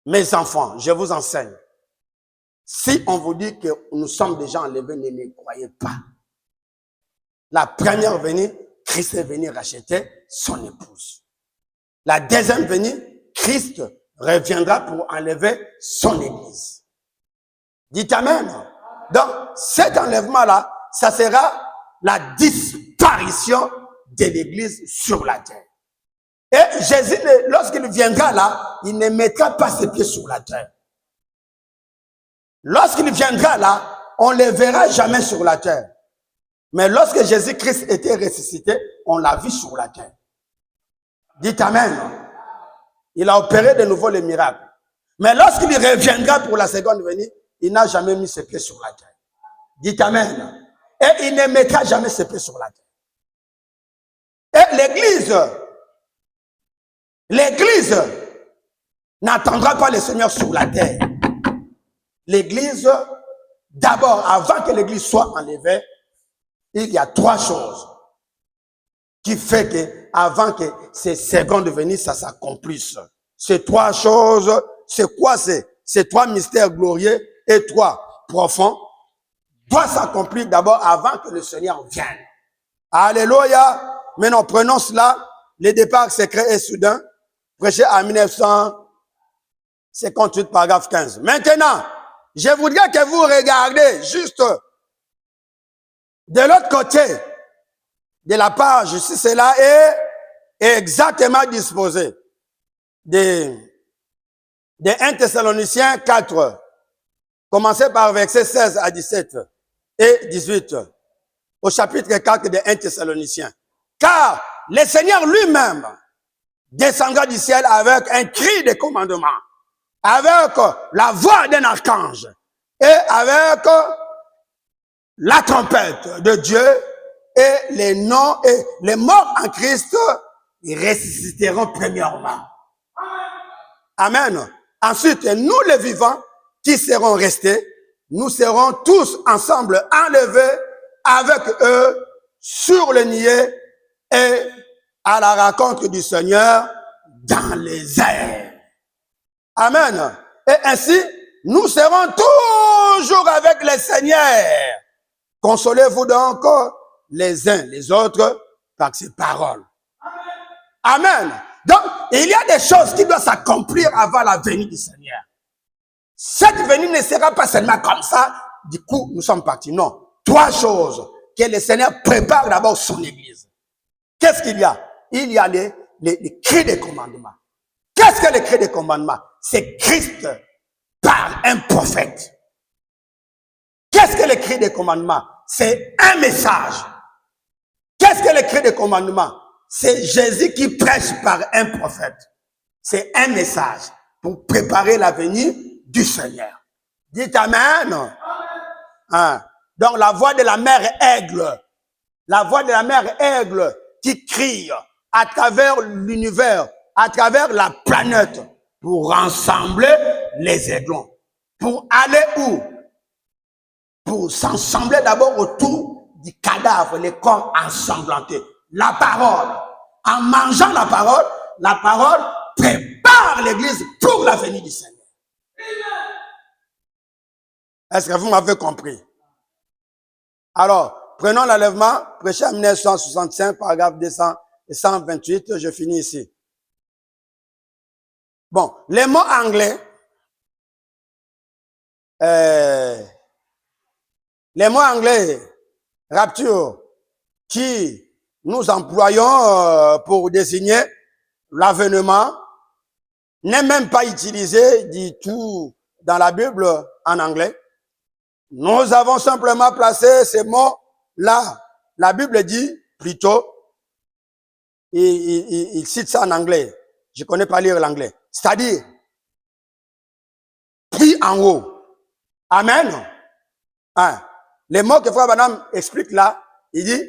mes enfants, je vous enseigne. Si on vous dit que nous sommes déjà enlevés, ne les croyez pas. La première venue, Christ est venu racheter son épouse. La deuxième venue, Christ reviendra pour enlever son église. Dites amen. Donc, cet enlèvement-là, ça sera la disparition de l'église sur la terre. Et Jésus, lorsqu'il viendra là, il ne mettra pas ses pieds sur la terre. Lorsqu'il viendra là, on ne le verra jamais sur la terre. Mais lorsque Jésus-Christ était ressuscité, on l'a vu sur la terre. Dites amen. Il a opéré de nouveau les miracles. Mais lorsqu'il reviendra pour la seconde venue, il n'a jamais mis ses pieds sur la terre. Dites amen. Et il ne mettra jamais ses pieds sur la terre. Et l'église L'Église n'attendra pas le Seigneur sur la terre. L'Église, d'abord, avant que l'Église soit enlevée, il y a 3 choses qui fait que, avant que ces secondes venues, ça s'accomplisse. Ces 3 choses, c'est quoi? Ces 3 mystères glorieux et 3 profonds doivent s'accomplir d'abord avant que le Seigneur vienne. Alléluia. Maintenant, prenons cela. Le départ secret et soudain, prêché en 1958, paragraphe 15. Maintenant, je voudrais que vous regardiez juste de l'autre côté de la page, si cela est exactement disposé. De 1 Thessaloniciens 4, commencez par versets 16 à 17 et 18, au chapitre 4 de 1 Thessaloniciens. Car le Seigneur lui-même descendra du ciel avec un cri de commandement, avec la voix d'un archange et avec la trompette de Dieu, et les morts en Christ ressusciteront premièrement. Amen. Ensuite, nous les vivants qui serons restés, nous serons tous ensemble enlevés avec eux sur le niais et à la rencontre du Seigneur dans les airs. Amen. Et ainsi, nous serons toujours avec le Seigneur. Consolez-vous donc les uns les autres par ces paroles. Amen. Donc, il y a des choses qui doivent s'accomplir avant la venue du Seigneur. Cette venue ne sera pas seulement comme ça, du coup, nous sommes partis. Non. 3 choses que le Seigneur prépare d'abord son Église. Qu'est-ce qu'il y a? Il y a les cris de commandement. Qu'est-ce que les cris de commandement? C'est Christ par un prophète. Qu'est-ce que les cris de commandement? C'est un message. Qu'est-ce que les cris de commandement? C'est Jésus qui prêche par un prophète. C'est un message pour préparer la venue du Seigneur. Dites Amen. Hein? Donc la voix de la mère aigle, la voix de la mère aigle qui crie à travers l'univers, à travers la planète, pour rassembler les aiglons. Pour aller où? Pour s'ensembler d'abord autour du cadavre, les corps ensanglantés. La parole. En mangeant la parole prépare l'Église pour la venue du Seigneur. Est-ce que vous m'avez compris? Alors, prenons l'enlèvement, prêché en 1965, paragraphe 228, je finis ici. Bon, les mots anglais, rapture, qui nous employons pour désigner l'avènement, n'est même pas utilisé du tout dans la Bible en anglais. Nous avons simplement placé ces mots-là. La Bible dit plutôt, il cite ça en anglais. Je ne connais pas lire l'anglais. C'est-à-dire, pris en haut. Amen. Hein. Les mots que Frère Branham explique là, il dit,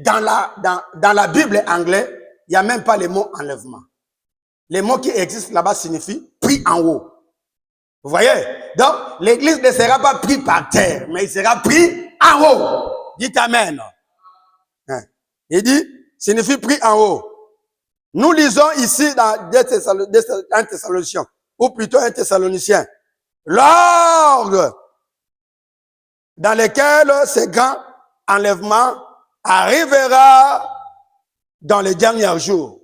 dans la Bible anglaise, il n'y a même pas les mots enlèvement. Les mots qui existent là-bas signifient pris en haut. Vous voyez? Donc, l'Église ne sera pas pris par terre, mais il sera pris en haut. Dites Amen. Hein. Il dit, signifie pris en haut. Nous lisons ici dans 1 Thessaloniciens, ou plutôt 1 Thessaloniciens, l'ordre dans lequel ce grand enlèvement arrivera dans les derniers jours.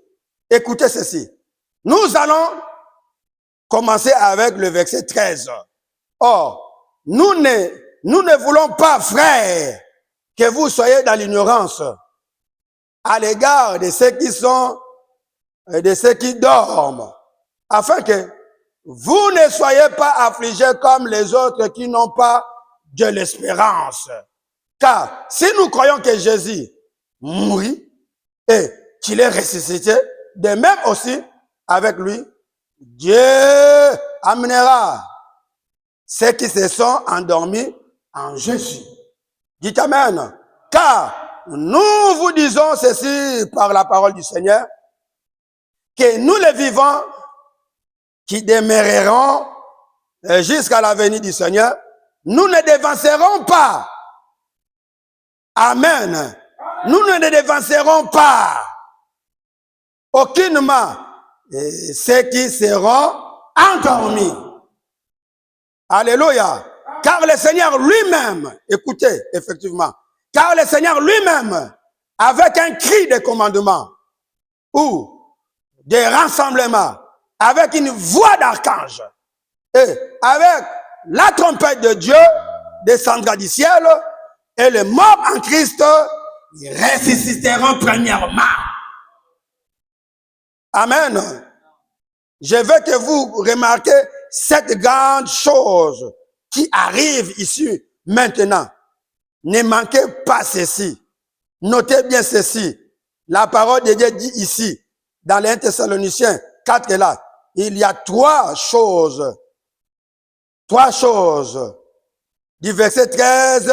Écoutez ceci. Nous allons commencer avec le verset 13. Or, nous ne voulons pas, frères, que vous soyez dans l'ignorance à l'égard de ceux qui sont, de ceux qui dorment, afin que vous ne soyez pas affligés comme les autres qui n'ont pas de l'espérance. Car si nous croyons que Jésus mourit et qu'il est ressuscité, de même aussi avec lui, Dieu amènera ceux qui se sont endormis en Jésus. Dites Amen. Car nous vous disons ceci par la parole du Seigneur, que nous les vivants, qui demeurerons jusqu'à la venue du Seigneur, nous ne dévancerons pas. Amen. Nous ne dévancerons pas aucunement ceux qui seront endormis. Alléluia. Car le Seigneur lui-même, écoutez, effectivement, car le Seigneur lui-même, avec un cri de commandement ou de rassemblement, avec une voix d'archange et avec la trompette de Dieu descendra du ciel, et les morts en Christ ressusciteront premièrement. Amen. Je veux que vous remarquiez cette grande chose qui arrive ici maintenant. Ne manquez pas ceci. Notez bien ceci. La parole de Dieu dit ici, dans les 1 Thessaloniciens 4 là, il y a trois choses. Trois choses. Du verset 13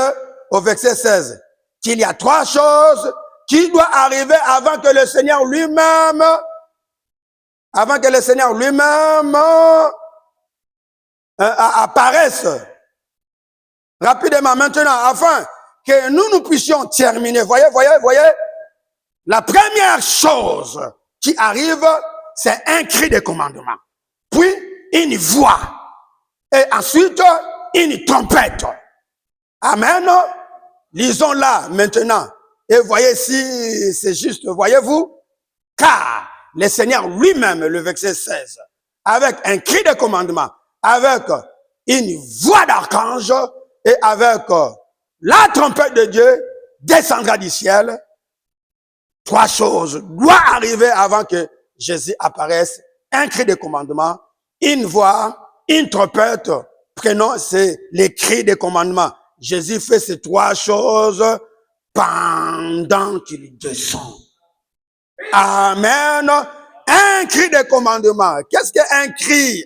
au verset 16. Qu'il y a trois choses qui doivent arriver avant que le Seigneur lui-même apparaisse rapidement maintenant, afin que nous puissions terminer. Voyez, la première chose qui arrive, c'est un cri de commandement, puis une voix, et ensuite une trompette. Amen. Lisons là maintenant, et voyez si c'est juste, voyez-vous, car le Seigneur lui-même, le verset 16, avec un cri de commandement, avec une voix d'archange et avec la trompette de Dieu descendra du ciel. Trois choses doivent arriver avant que Jésus apparaisse. Un cri de commandement, une voix, une trompette. Prenons, c'est les cris de commandement. Jésus fait ces trois choses pendant qu'il descend. Amen. Un cri de commandement. Qu'est-ce qu'un cri?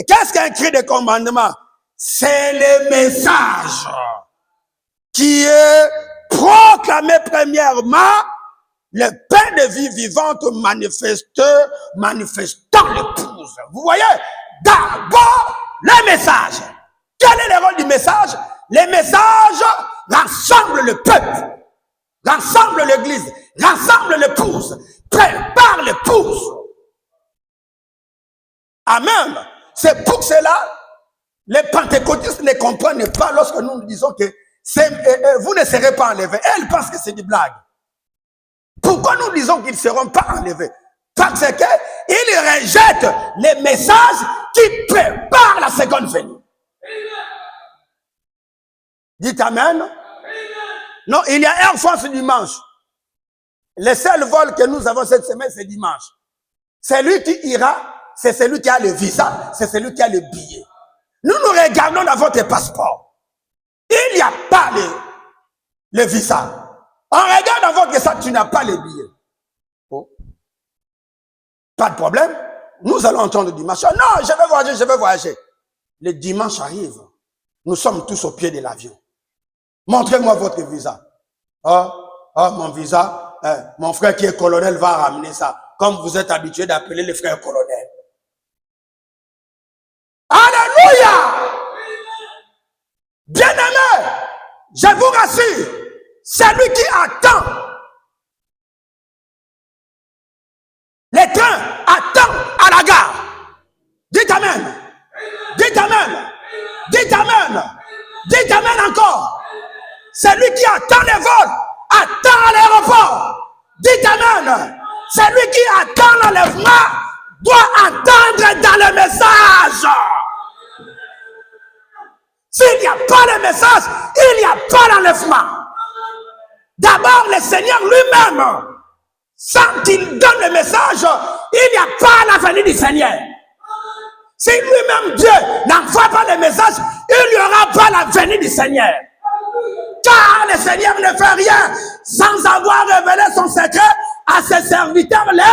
Qu'est-ce qu'un cri de commandement? C'est le message qui est proclamé premièrement, le pain de vie vivante manifestant l'épouse. Vous voyez? D'abord, le message. Quel est le rôle du message? Le message rassemble le peuple, rassemble l'église, rassemble l'épouse, prépare l'épouse. Amen. C'est pour cela, les pentecôtistes ne comprennent pas lorsque nous disons que vous ne serez pas enlevés. Elles pensent que c'est des blagues. Pourquoi nous disons qu'ils ne seront pas enlevés? Parce qu'ils rejettent les messages qui préparent la seconde venue. Dites Amen. Non, il y a Air France dimanche. Le seul vol que nous avons cette semaine, c'est dimanche. Celui qui ira, c'est celui qui a le visa, c'est celui qui a le billet. Nous regardons dans votre passeport. Il n'y a pas le visa. On regarde dans votre visa, tu n'as pas le billet. Oh. Pas de problème. Nous allons entendre dimanche. Non, je vais voyager. Le dimanche arrive. Nous sommes tous au pied de l'avion. Montrez-moi votre visa. Mon visa, mon frère qui est colonel va ramener ça. Comme vous êtes habitué d'appeler les frères colonels. Alléluia! Bien-aimé, je vous rassure, celui qui attend, les trains attend à la gare. Dites Amen. Dites Amen. Dites Amen. Dites Amen encore. Celui qui attend les vols, attend à l'aéroport. Dites Amen. Celui qui attend l'enlèvement doit attendre dans le message. S'il n'y a pas de message, il n'y a pas d'enlèvement. D'abord, le Seigneur lui-même, sans qu'il donne le message, il n'y a pas la venue du Seigneur. Si lui-même Dieu n'envoie pas le message, il n'y aura pas la venue du Seigneur. Car le Seigneur ne fait rien sans avoir révélé son secret à ses serviteurs, les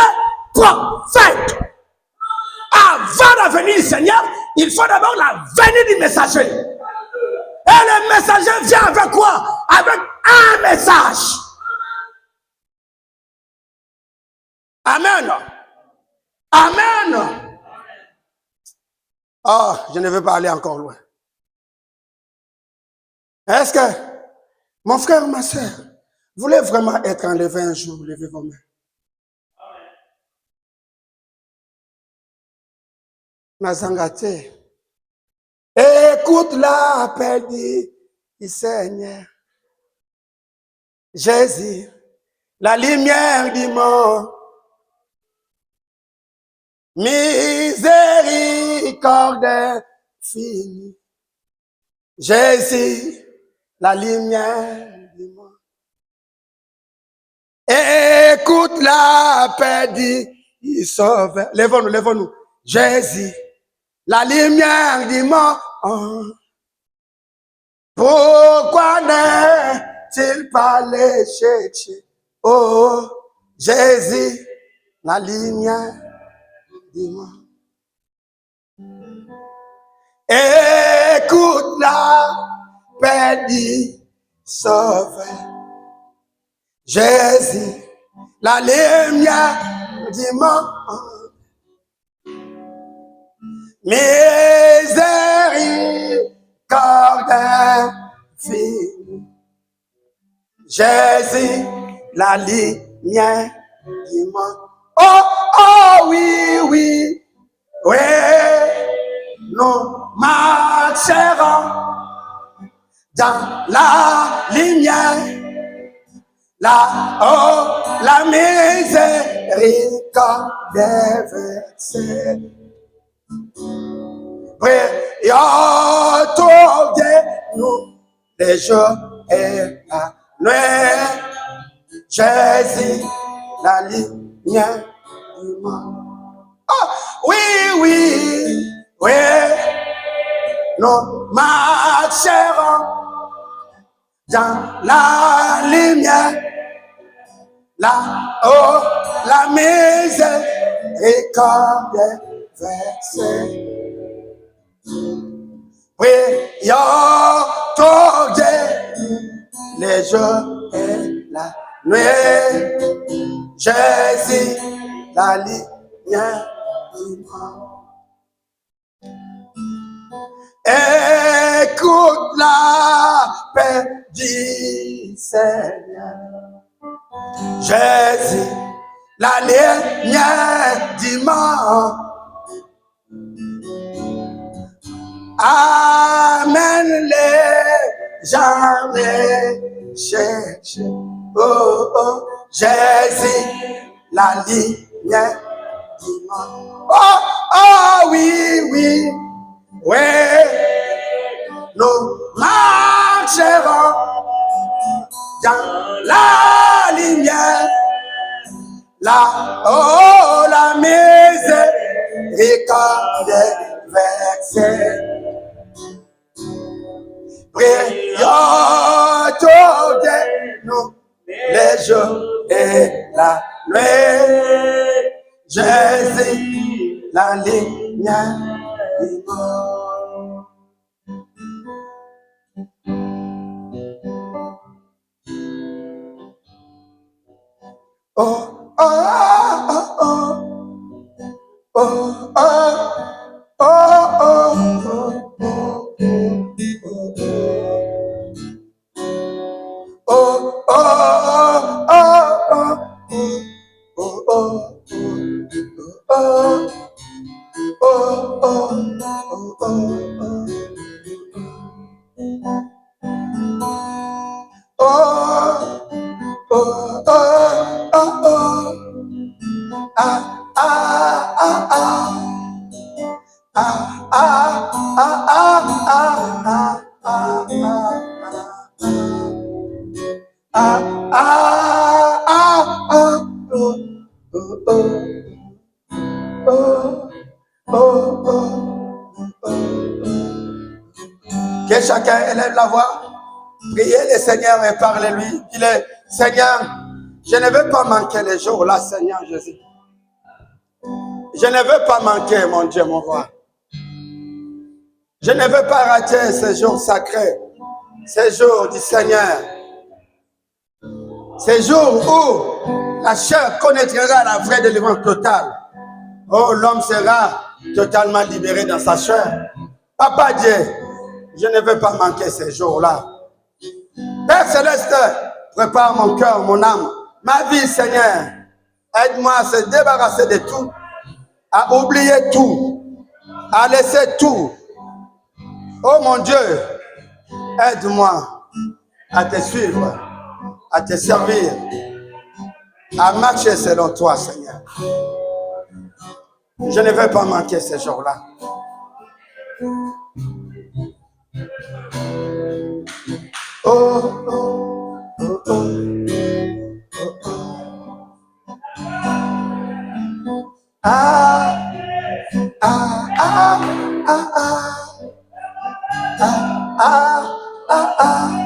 prophètes. Avant la venue du Seigneur, il faut d'abord la venue du messager. Et le messager vient avec quoi? Avec un message. Amen. Amen. Oh, je ne veux pas aller encore loin. Est-ce que, mon frère, ma soeur, vous voulez vraiment être enlevé un jour, levez vos mains. Nazangate. Écoute l'appel du Seigneur. Jésus, la lumière du monde. Miséricorde finie. Jésus, la lumière du monde. Écoute l'appel du Sauveur. Lèvons-nous, lèvons-nous. Jésus, la lumière du monde. Pourquoi n'est-il pas allé chercher? Oh, Jésus, la lumière du monde. Écoute l'appel du Sauveur. Jésus, la lumière du monde. Miséricorde infinie. Jésus, la lumière du monde. Oh, oh, oui, oui, oui, nous marcherons dans la lumière. Là, oh, la miséricorde est versée. Prions autour de nous les jours et la nuit. Jésus, la lumière du monde. Oh, oui, oui, oui, nous marcherons dans la lumière. Là, oh, la miséricorde est versée. Prions autour de les jours et la nuit. Jésus, la lumière du monde. Écoute l'appel du Seigneur. Jésus, la lumière du monde. Amène les gens les chercher. Oh, oh, Jésus, la lumière du monde. Oh, oh, oui, oui, oui, nous marcherons dans la lumière. Là, oh, la miséricorde est versée. Prions autour de nous les jours et la nuit. Jésus, la lumière du monde. Oh, oh, oh, oh, oh, oh, oh, oh, oh, Que chacun élève la voix, priez le Seigneur et parlez-lui. Dis-le, Seigneur, je ne veux pas manquer les jours là, Seigneur Jésus. Je ne veux pas manquer, mon Dieu, mon roi. Je ne veux pas rater ces jours sacrés, ces jours du Seigneur. Ces jours où la chair connaîtra la vraie délivrance totale. Oh, l'homme sera totalement libéré dans sa chair. Papa Dieu, je ne veux pas manquer ces jours-là. Père Céleste, prépare mon cœur, mon âme, ma vie, Seigneur. Aide-moi à se débarrasser de tout, à oublier tout, à laisser tout. Oh mon Dieu, aide-moi à te suivre, à te servir, à marcher selon toi, Seigneur. Je ne veux pas manquer ces jours-là. Oh, oh, oh, oh, oh, oh. Ah, ah, ah, ah, ah, ah, ah, ah,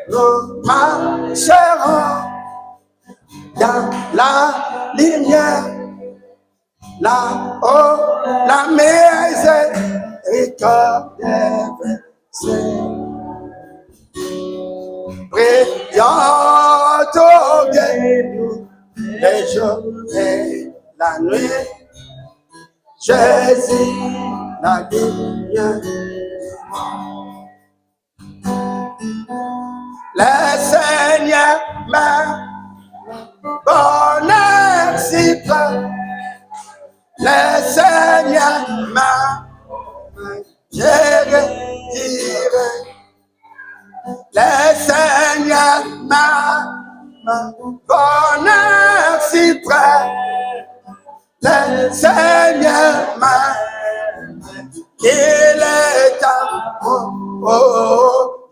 nous marcherons dans la lumière, là-haut, la miséricorde versée. Brillante au nous les jours et la nuit. Jésus, la lumière. Le Seigneur m'a bonheur si plein. Le Seigneur m'a guéri. Le Seigneur m'a bonheur si près. Le Seigneur m'a il est à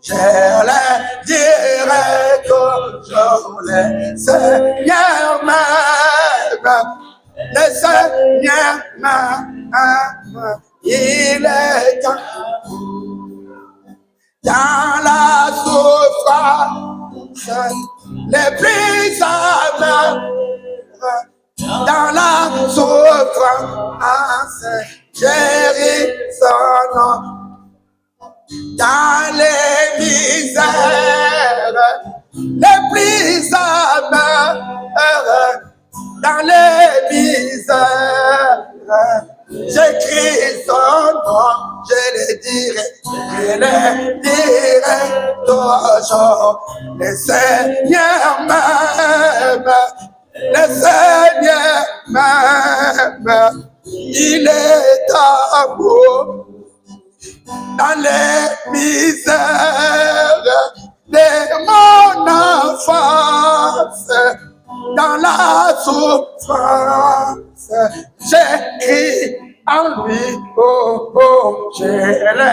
je le dirai toujours. Le Seigneur m'aime. Le Seigneur m'aime. Il est dans la souffrance les plus amères. Dans la souffrance, chérie son nom. Dans les misères les plus amères, dans les misères, j'écris son nom, je le dirai toujours. Le Seigneur m'aime. Le Seigneur m'aime, il est amour dans les misères de mon enfance, dans la souffrance, j'écris en lui, oh, oh, je l'ai.